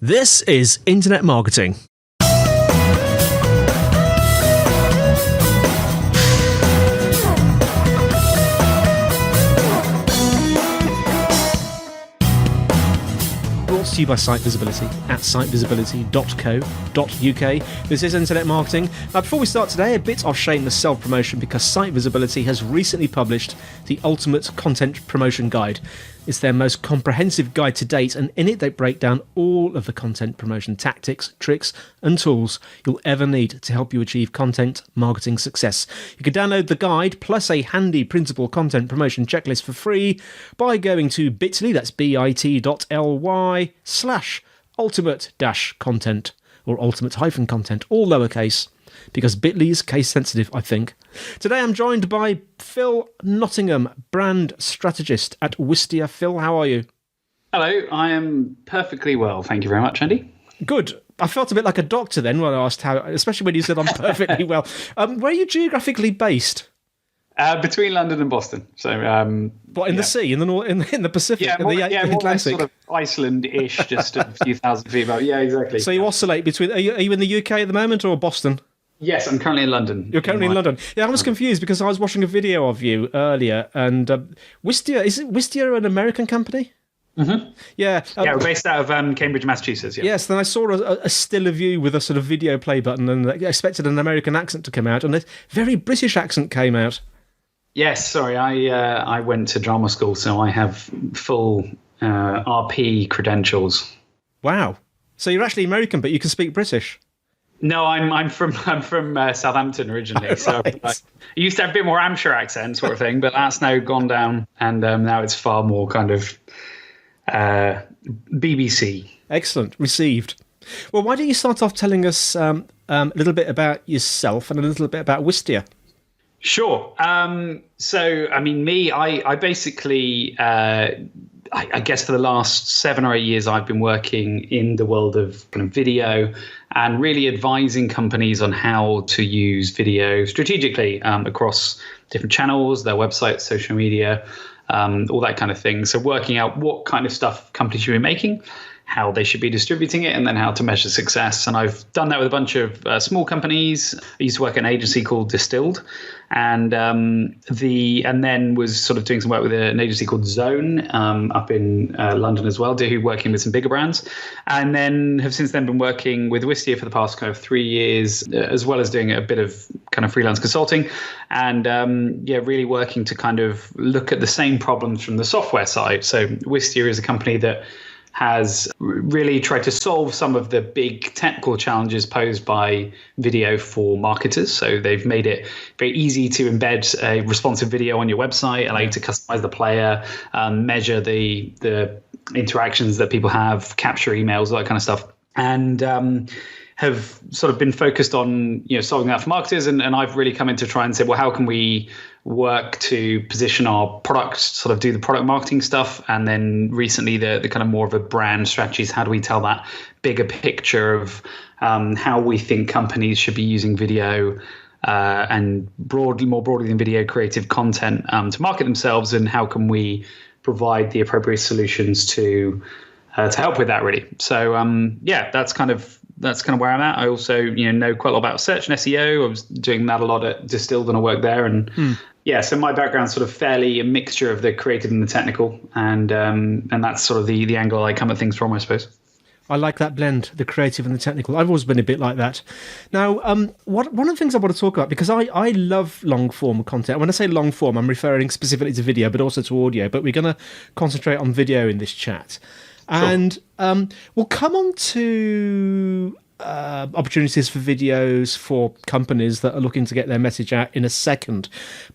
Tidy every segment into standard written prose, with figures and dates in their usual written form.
This is Internet Marketing. Brought to you by Site Visibility at sitevisibility.co.uk. This is Internet Marketing. Now, before we start today, a bit of shameless self-promotion because Site Visibility has recently published the Ultimate Content Promotion Guide. It's their most comprehensive guide to date, and in it they break down all of the content promotion tactics, tricks and tools you'll ever need to help you achieve content marketing success. You can download the guide plus a handy printable content promotion checklist for free by going to bit.ly, that's bit.ly/ultimate-content or ultimate-content, all lowercase, because Bitly is case sensitive, I think. Today I'm joined by Phil Nottingham, brand strategist at Wistia. Phil, how are you? Hello, I am perfectly well. Thank you very much, Andy. Good. I felt a bit like a doctor then when I asked how, especially when you said I'm perfectly well. Where are you geographically based? Between London and Boston. So, what, in the sea, in the Pacific, yeah, in the Atlantic? Sort of Iceland-ish, just a few thousand feet above. Yeah, exactly. So you oscillate between. Are you in the UK at the moment or Boston? Yes, I'm currently in London. You're currently in London. Yeah, I was confused because I was watching a video of you earlier, and Wistia, is it Wistia an American company? Mm-hmm. Yeah. We're based out of Cambridge, Massachusetts. Yeah. Yes, then I saw a still of you with a sort of video play button, and I expected an American accent to come out, and a very British accent came out. Yes, sorry, I went to drama school, so I have full RP credentials. Wow. So you're actually American, but you can speak British? No, I'm from Southampton originally, Right. so I used to have a bit more Hampshire accent sort of thing, but that's now gone down, and now it's far more kind of BBC. Excellent, received. Well, why don't you start off telling us a little bit about yourself and a little bit about Wistia? Sure. So, I mean, I basically, I guess for the last 7 or 8 years, I've been working in the world of kind of video and really advising companies on how to use video strategically across different channels, their websites, social media, all that kind of thing. So working out what kind of stuff companies should be making, how they should be distributing it, and then how to measure success. And I've done that with a bunch of small companies. I used to work at an agency called Distilled, and then was sort of doing some work with an agency called Zone up in London as well, working with some bigger brands. And then have since then been working with Wistia for the past kind of 3 years, as well as doing a bit of kind of freelance consulting, and really working to kind of look at the same problems from the software side. So Wistia is a company that has really tried to solve some of the big technical challenges posed by video for marketers. So they've made it very easy to embed a responsive video on your website, allow you to customize the player, measure the interactions that people have, capture emails, all that kind of stuff. And have sort of been focused on solving that for marketers, and I've really come in to try and say, well, how can we work to position our products, sort of do the product marketing stuff, and then recently the kind of more of a brand strategies. How do we tell that bigger picture of how we think companies should be using video and more broadly than video, creative content to market themselves, and how can we provide the appropriate solutions to help with that, really. So that's kind of where I'm at. I also know quite a lot about search and SEO. I was doing that a lot at Distilled and I worked there, and so my background's sort of fairly a mixture of the creative and the technical, and that's sort of the angle I come at things from, I suppose. I like that blend, the creative and the technical. I've always been a bit like that. Now, one of the things I want to talk about, because I love long-form content. When I say long-form, I'm referring specifically to video, but also to audio. But we're going to concentrate on video in this chat. Sure. And we'll come on to opportunities for videos for companies that are looking to get their message out in a second.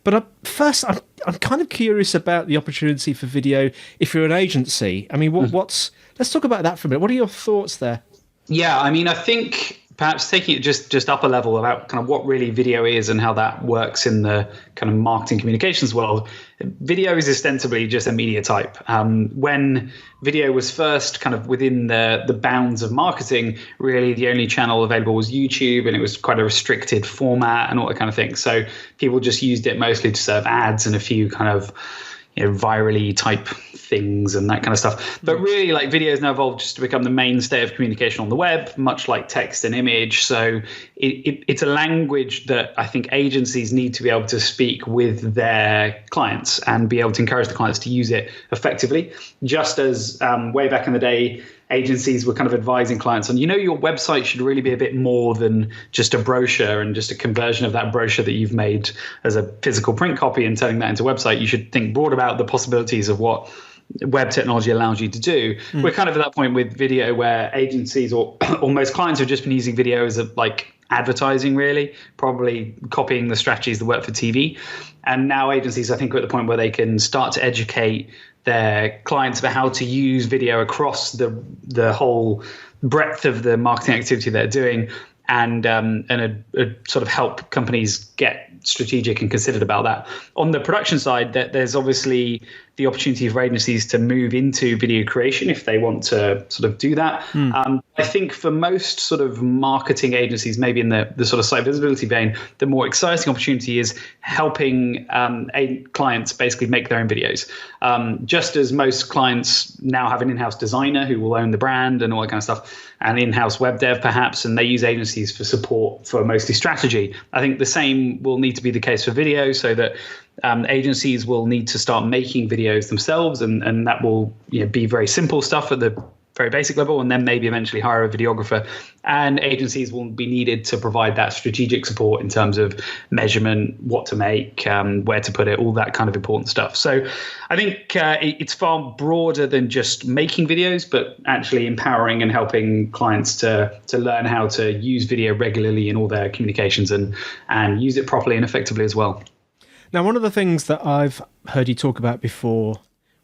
But first, I'm kind of curious about the opportunity for video if you're an agency. I mean, let's talk about that for a minute. What are your thoughts there? Yeah, I mean, I think perhaps taking it just up a level about kind of what really video is and how that works in the kind of marketing communications world. Video is ostensibly just a media type. When video was first kind of within the bounds of marketing, really the only channel available was YouTube, and it was quite a restricted format and all that kind of thing. So people just used it mostly to serve ads and a few kind of virally type things and that kind of stuff. But really, like, video has now evolved just to become the mainstay of communication on the web, much like text and image. So it's a language that I think agencies need to be able to speak with their clients and be able to encourage the clients to use it effectively. Just as way back in the day, agencies were kind of advising clients on, your website should really be a bit more than just a brochure and just a conversion of that brochure that you've made as a physical print copy and turning that into a website. You should think broad about the possibilities of what web technology allows you to do. We're kind of at that point with video where agencies or most clients have just been using video as like advertising, really, probably copying the strategies that work for TV. And now agencies, I think, are at the point where they can start to educate their clients about how to use video across the whole breadth of the marketing activity they're doing, and sort of help companies get strategic and considered about that. On the production side, there's obviously the opportunity for agencies to move into video creation if they want to sort of do that. I think for most sort of marketing agencies, maybe in the sort of site visibility vein, the more exciting opportunity is helping clients basically make their own videos. Just as most clients now have an in-house designer who will own the brand and all that kind of stuff, and in-house web dev perhaps, and they use agencies for support for mostly strategy. I think the same will need to be the case for video, so that agencies will need to start making videos themselves, and that will be very simple stuff at the very basic level, and then maybe eventually hire a videographer. And agencies will be needed to provide that strategic support in terms of measurement, what to make, where to put it, all that kind of important stuff. So I think it's far broader than just making videos, but actually empowering and helping clients to learn how to use video regularly in all their communications and use it properly and effectively as well. Now, one of the things that I've heard you talk about before,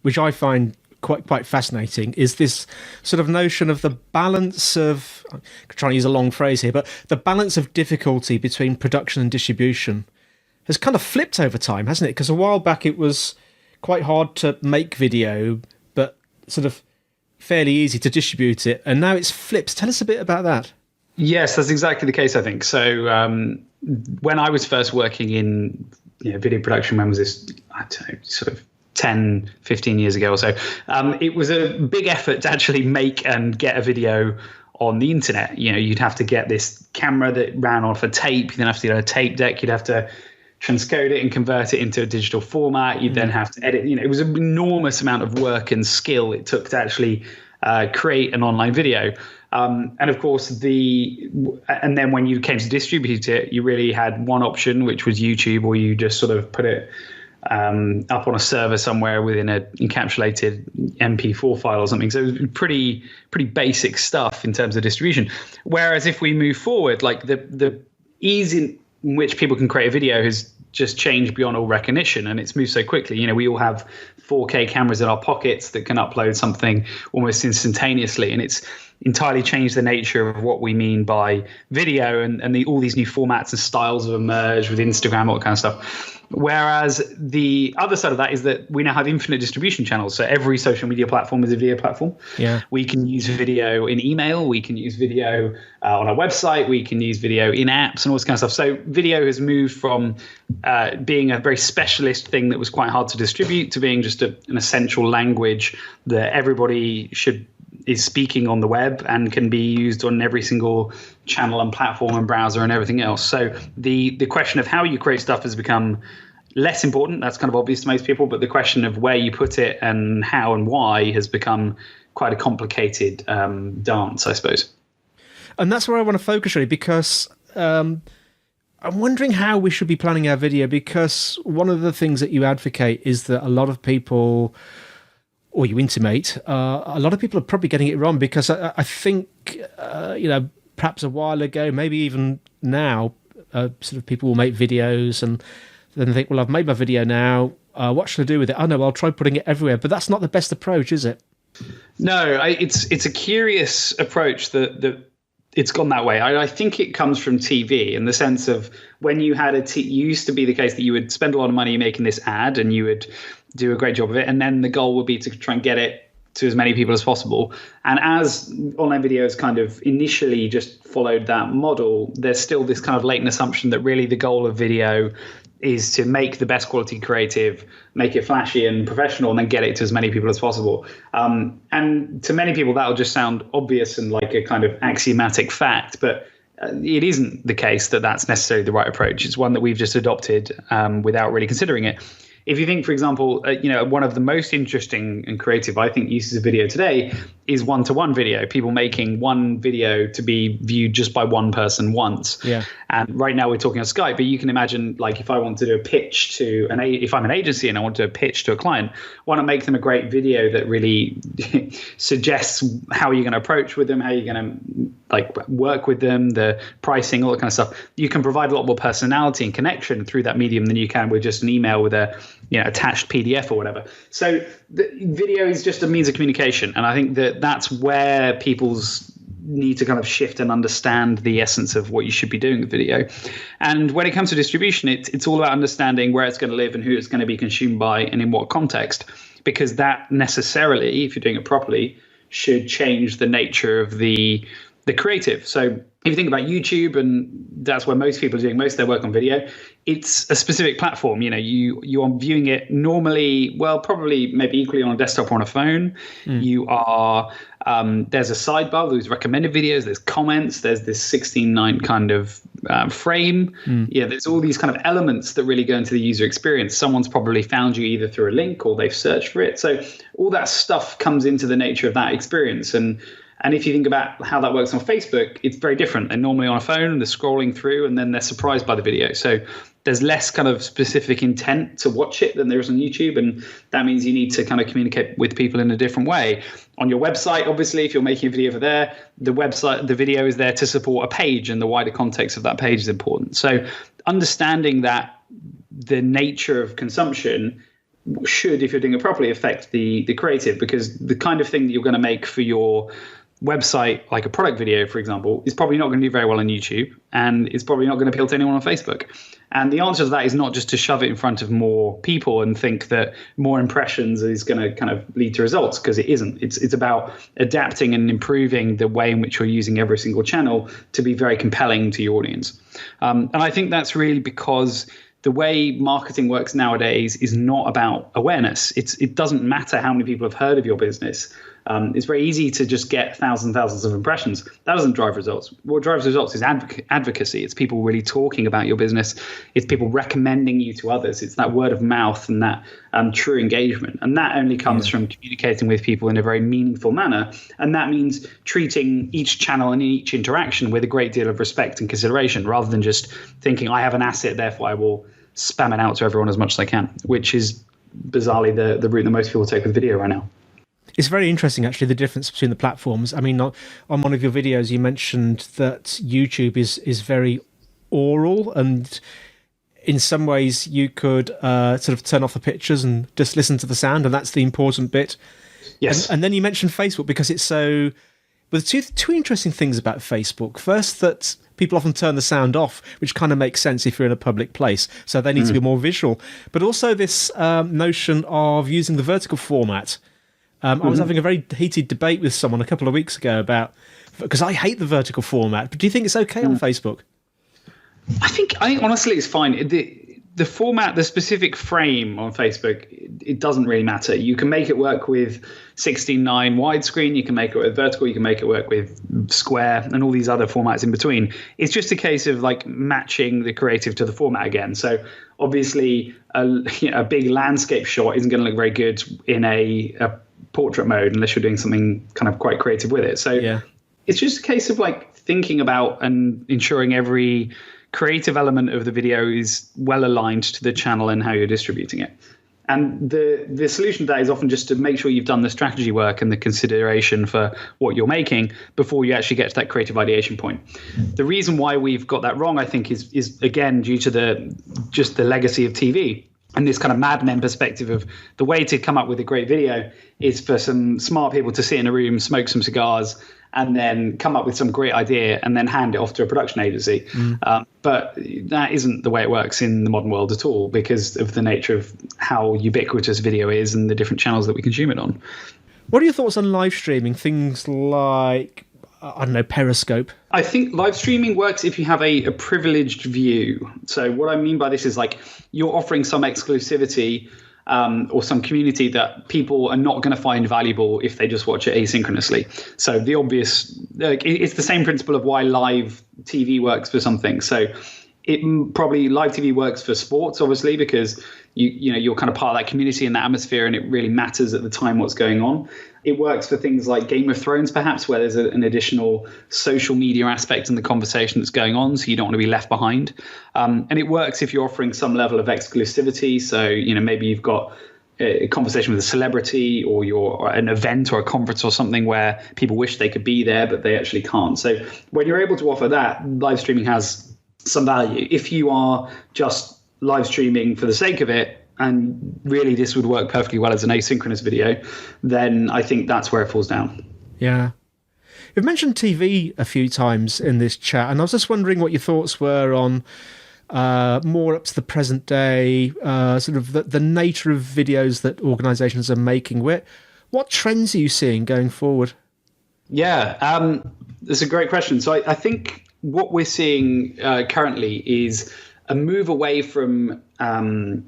which I find quite fascinating, is this sort of notion of the balance of, I'm trying to use a long phrase here, but the balance of difficulty between production and distribution has kind of flipped over time, hasn't it? Because a while back it was quite hard to make video, but sort of fairly easy to distribute it, and now it's flipped. Tell us a bit about that. Yes, that's exactly the case, I think. So when I was first working in video production, when was this? I don't know, sort of 10, 15 years ago or so. It was a big effort to actually make and get a video on the internet. You'd have to get this camera that ran off a tape. You'd then have to get a tape deck. You'd have to transcode it and convert it into a digital format. You'd then have to edit. It was an enormous amount of work and skill it took to actually create an online video. And of course, and then when you came to distribute it, you really had one option, which was YouTube, or you just sort of put it up on a server somewhere within an encapsulated MP4 file or something. So it was pretty basic stuff in terms of distribution. Whereas if we move forward, like the ease in which people can create a video has just changed beyond all recognition, and it's moved so quickly. We all have 4K cameras in our pockets that can upload something almost instantaneously, and it's entirely changed the nature of what we mean by video, and all these new formats and styles have emerged with Instagram, all that kind of stuff. Whereas the other side of that is that we now have infinite distribution channels. So every social media platform is a video platform. Yeah. We can use video in email. We can use video on our website. We can use video in apps and all this kind of stuff. So video has moved from being a very specialist thing that was quite hard to distribute to being just an essential language that everybody is speaking on the web and can be used on every single channel and platform and browser and everything else. So the question of how you create stuff has become less important. That's kind of obvious to most people, but the question of where you put it and how and why has become quite a complicated dance, I suppose. And that's where I want to focus, really, because I'm wondering how we should be planning our video, because one of the things that you advocate is that a lot of people, or you intimate, a lot of people are probably getting it wrong, because I think, perhaps a while ago, maybe even now, sort of people will make videos and then think, well, I've made my video now. What should I do with it? Oh, no, I'll try putting it everywhere. But that's not the best approach, is it? No, it's a curious approach that it's gone that way. I think it comes from TV, in the sense of when you had it used to be the case that you would spend a lot of money making this ad and you would do a great job of it, and then the goal would be to try and get it to as many people as possible. And as online videos kind of initially just followed that model, there's still this kind of latent assumption that really the goal of video is to make the best quality creative, make it flashy and professional, and then get it to as many people as possible. And to many people, that'll just sound obvious and like a kind of axiomatic fact, but it isn't the case that that's necessarily the right approach. It's one that we've just adopted without really considering it. If you think, for example, one of the most interesting and creative, I think, uses of video today is one-to-one video. People making one video to be viewed just by one person once. Yeah. And right now we're talking on Skype, but you can imagine, like, if I want to do a pitch to if I'm an agency and I want to do a pitch to a client, why not make them a great video that really suggests how you're going to approach with them, how you're going to work with them, the pricing, all that kind of stuff. You can provide a lot more personality and connection through that medium than you can with just an email with a attached PDF or whatever. So the video is just a means of communication. And I think that that's where people's need to kind of shift and understand the essence of what you should be doing with video. And when it comes to distribution, it's all about understanding where it's going to live and who it's going to be consumed by and in what context, because that necessarily, if you're doing it properly, should change the nature of the creative. So if you think about YouTube, and that's where most people are doing most of their work on video, it's a specific platform. You are viewing it normally, well, probably maybe equally on a desktop or on a phone. You are there's a sidebar, there's recommended videos, there's comments, there's this 16:9 kind of frame. There's all these kind of elements that really go into the user experience. Someone's probably found you either through a link or they've searched for it. So all that stuff comes into the nature of that experience. And if you think about how that works on Facebook, it's very different. They're normally on a phone, they're scrolling through, and then they're surprised by the video. So there's less kind of specific intent to watch it than there is on YouTube. And that means you need to kind of communicate with people in a different way. On your website, obviously, if you're making a video for there, the video is there to support a page, and the wider context of that page is important. So understanding that the nature of consumption should, if you're doing it properly, affect the creative, because the kind of thing that you're going to make for your website, like a product video, for example, is probably not going to do very well on YouTube, and it's probably not going to appeal to anyone on Facebook. And the answer to that is not just to shove it in front of more people and think that more impressions is going to kind of lead to results, because it isn't. It's about adapting and improving the way in which you're using every single channel to be very compelling to your audience. And I think that's really because the way marketing works nowadays is not about awareness. It doesn't matter how many people have heard of your business. It's very easy to just get thousands of impressions. That doesn't drive results. What drives results is advocacy. It's people really talking about your business. It's people recommending you to others. It's that word of mouth and that true engagement. And that only comes from communicating with people in a very meaningful manner. And that means treating each channel and each interaction with a great deal of respect and consideration, rather than just thinking, I have an asset, therefore I will spam it out to everyone as much as I can, which is bizarrely the route that most people take with video right now. It's very interesting, actually, the difference between the platforms. I mean, on one of your videos, you mentioned that YouTube is very oral, and in some ways you could sort of turn off the pictures and just listen to the sound, and that's the important bit. Yes. And then you mentioned Facebook, because it's so... Well, two interesting things about Facebook. First, that people often turn the sound off, which kind of makes sense if you're in a public place. So they need to be more visual. But also this notion of using the vertical format. I was having a very heated debate with someone a couple of weeks ago about, because I hate the vertical format, but do you think it's okay on Facebook? I think honestly it's fine. The format, the specific frame on Facebook, it doesn't really matter. You can make it work with 16:9 widescreen, you can make it work with vertical, you can make it work with square, and all these other formats in between. It's just a case of like matching the creative to the format again. So obviously a big landscape shot isn't going to look very good in a portrait mode unless you're doing something kind of quite creative with it. So it's just a case of like thinking about and ensuring every creative element of the video is well aligned to the channel and how you're distributing it. And the solution to that is often just to make sure you've done the strategy work and the consideration for what you're making before you actually get to that creative ideation point. The reason why we've got that wrong, I think, is again due to the legacy of TV. And this kind of Mad Men perspective of the way to come up with a great video is for some smart people to sit in a room, smoke some cigars, and then come up with some great idea and then hand it off to a production agency. But that isn't the way it works in the modern world at all, because of the nature of how ubiquitous video is and the different channels that we consume it on. What are your thoughts on live streaming? Things like I don't know, Periscope? I think live streaming works if you have a privileged view. So what I mean by this is like you're offering some exclusivity or some community that people are not going to find valuable if they just watch it asynchronously. So the obvious, it's the same principle of why live TV works for something. So it probably live TV works for sports, obviously, because you're kind of part of that community and that atmosphere, and it really matters at the time what's going on. It works for things like Game of Thrones, perhaps, where there's an additional social media aspect in the conversation that's going on, so you don't want to be left behind. And it works if you're offering some level of exclusivity. So, maybe you've got a conversation with a celebrity or an event or a conference or something where people wish they could be there, but they actually can't. So when you're able to offer that, live streaming has some value. If you are just live streaming for the sake of it, and really this would work perfectly well as an asynchronous video, then I think that's where it falls down. Yeah. You've mentioned TV a few times in this chat, and I was just wondering what your thoughts were on more up to the present day, sort of the nature of videos that organisations are making. What trends are you seeing going forward? Yeah, that's a great question. So I think what we're seeing currently is a move away from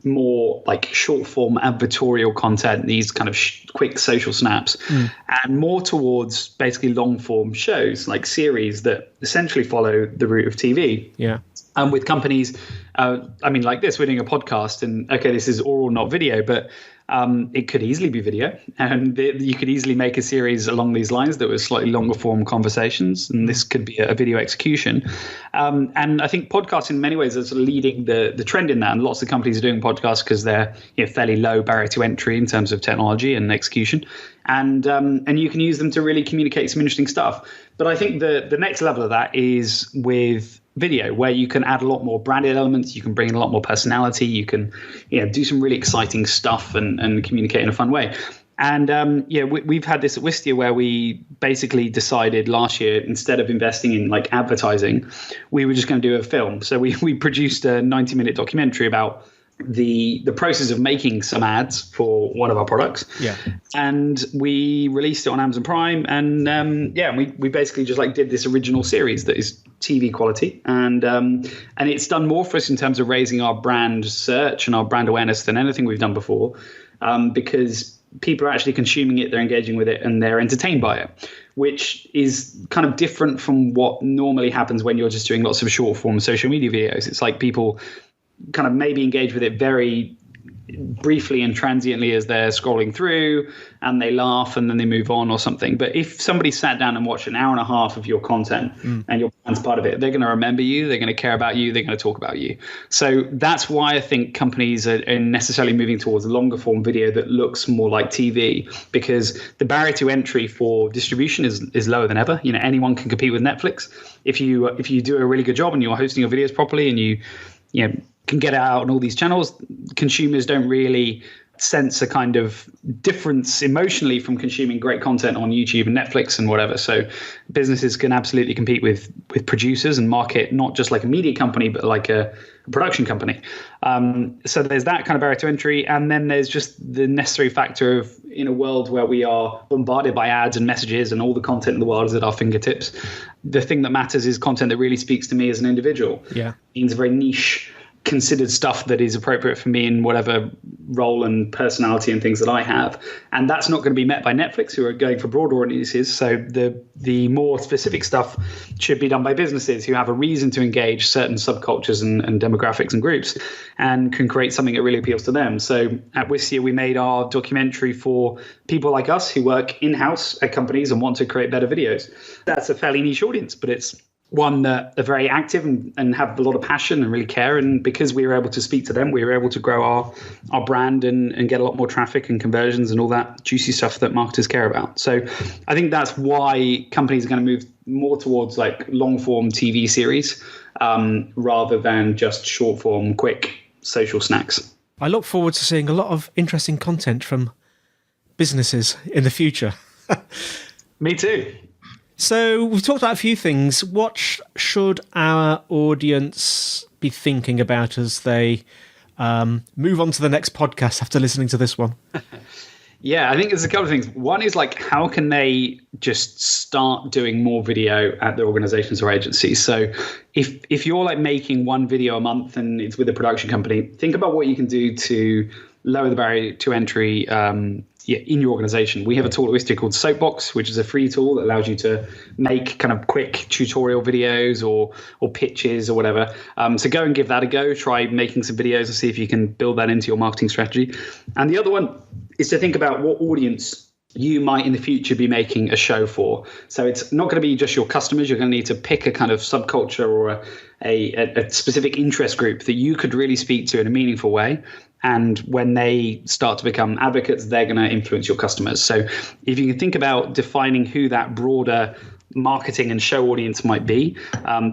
more like short form advertorial content, these kind of quick social snaps, and more towards basically long form shows like series that essentially follow the route of TV. Yeah. And with companies, like this, we're doing a podcast, and okay, this is oral, not video, but it could easily be video, and you could easily make a series along these lines that was slightly longer form conversations, and this could be a video execution. And I think podcasts in many ways is leading the trend in that, and lots of companies are doing podcasts because they're fairly low barrier to entry in terms of technology and execution, and you can use them to really communicate some interesting stuff. But I think the next level of that is with video, where you can add a lot more branded elements, you can bring in a lot more personality, you can do some really exciting stuff and communicate in a fun way. And we've had this at Wistia where we basically decided last year, instead of investing in like advertising, we were just going to do a film. So we produced a 90-minute documentary about the process of making some ads for one of our products. Yeah. And we released it on Amazon Prime, and we basically just like did this original series that is TV quality, and it's done more for us in terms of raising our brand search and our brand awareness than anything we've done before, because people are actually consuming it, they're engaging with it, and they're entertained by it, which is kind of different from what normally happens when you're just doing lots of short form social media videos. It's like people kind of maybe engage with it very briefly and transiently as they're scrolling through, and they laugh and then they move on or something. But if somebody sat down and watched an hour and a half of your content and your brand's part of it, they're going to remember you, they're going to care about you, they're going to talk about you. So that's why I think companies are necessarily moving towards a longer form video that looks more like TV, because the barrier to entry for distribution is lower than ever. Anyone can compete with Netflix. If you do a really good job and you're hosting your videos properly and you can get it out on all these channels, consumers don't really sense a kind of difference emotionally from consuming great content on YouTube and Netflix and whatever. So businesses can absolutely compete with producers and market not just like a media company, but like a production company. So there's that kind of barrier to entry. And then there's just the necessary factor of, in a world where we are bombarded by ads and messages and all the content in the world is at our fingertips, the thing that matters is content that really speaks to me as an individual. Yeah. It means very niche, considered stuff that is appropriate for me in whatever role and personality and things that I have. And that's not going to be met by Netflix, who are going for broader audiences. So the more specific stuff should be done by businesses who have a reason to engage certain subcultures and demographics and groups and can create something that really appeals to them. So at Wistia, we made our documentary for people like us who work in-house at companies and want to create better videos. That's a fairly niche audience, but it's one that are very active and have a lot of passion and really care. And because we were able to speak to them, we were able to grow our brand and get a lot more traffic and conversions and all that juicy stuff that marketers care about. So I think that's why companies are going to move more towards like long form TV series rather than just short form, quick social snacks. I look forward to seeing a lot of interesting content from businesses in the future. Me too. So we've talked about a few things. What should our audience be thinking about as they move on to the next podcast after listening to this one? Yeah, I think there's a couple of things. One is like, how can they just start doing more video at their organizations or agencies? So if you're like making one video a month and it's with a production company, think about what you can do to lower the barrier to entry in your organization. We have a tool at Wistia called Soapbox, which is a free tool that allows you to make kind of quick tutorial videos or pitches or whatever. So go and give that a go. Try making some videos and see if you can build that into your marketing strategy. And the other one is to think about what audience you might in the future be making a show for. So it's not going to be just your customers. You're going to need to pick a kind of subculture or a specific interest group that you could really speak to in a meaningful way. And when they start to become advocates, they're going to influence your customers. So if you can think about defining who that broader marketing and show audience might be,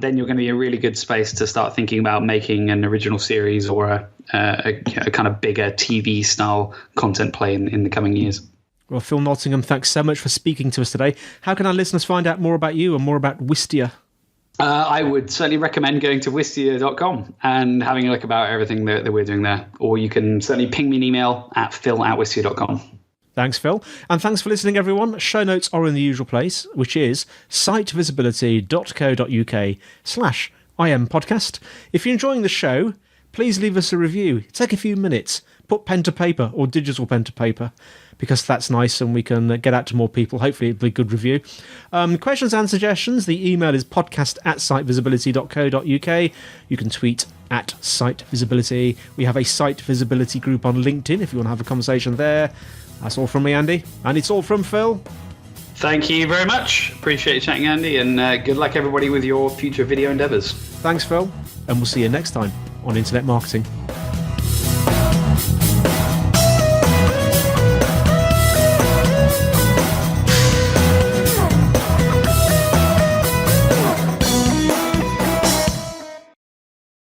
then you're going to be in a really good space to start thinking about making an original series or a kind of bigger TV style content play in the coming years. Well, Phil Nottingham, thanks so much for speaking to us today. How can our listeners find out more about you and more about Wistia? I would certainly recommend going to wistia.com and having a look about everything that we're doing there. Or you can certainly ping me an email at phil@wistia.com. Thanks, Phil. And thanks for listening, everyone. Show notes are in the usual place, which is sitevisibility.co.uk/IMpodcast. If you're enjoying the show, please leave us a review. Take a few minutes. Put pen to paper or digital pen to paper, because that's nice and we can get out to more people. Hopefully it'll be a good review. Questions and suggestions, the email is podcast@sitevisibility.co.uk. You can tweet at Site Visibility. We have a Site Visibility group on LinkedIn if you want to have a conversation there. That's all from me, Andy. And it's all from Phil. Thank you very much. Appreciate you chatting, Andy. And good luck, everybody, with your future video endeavours. Thanks, Phil. And we'll see you next time on Internet Marketing.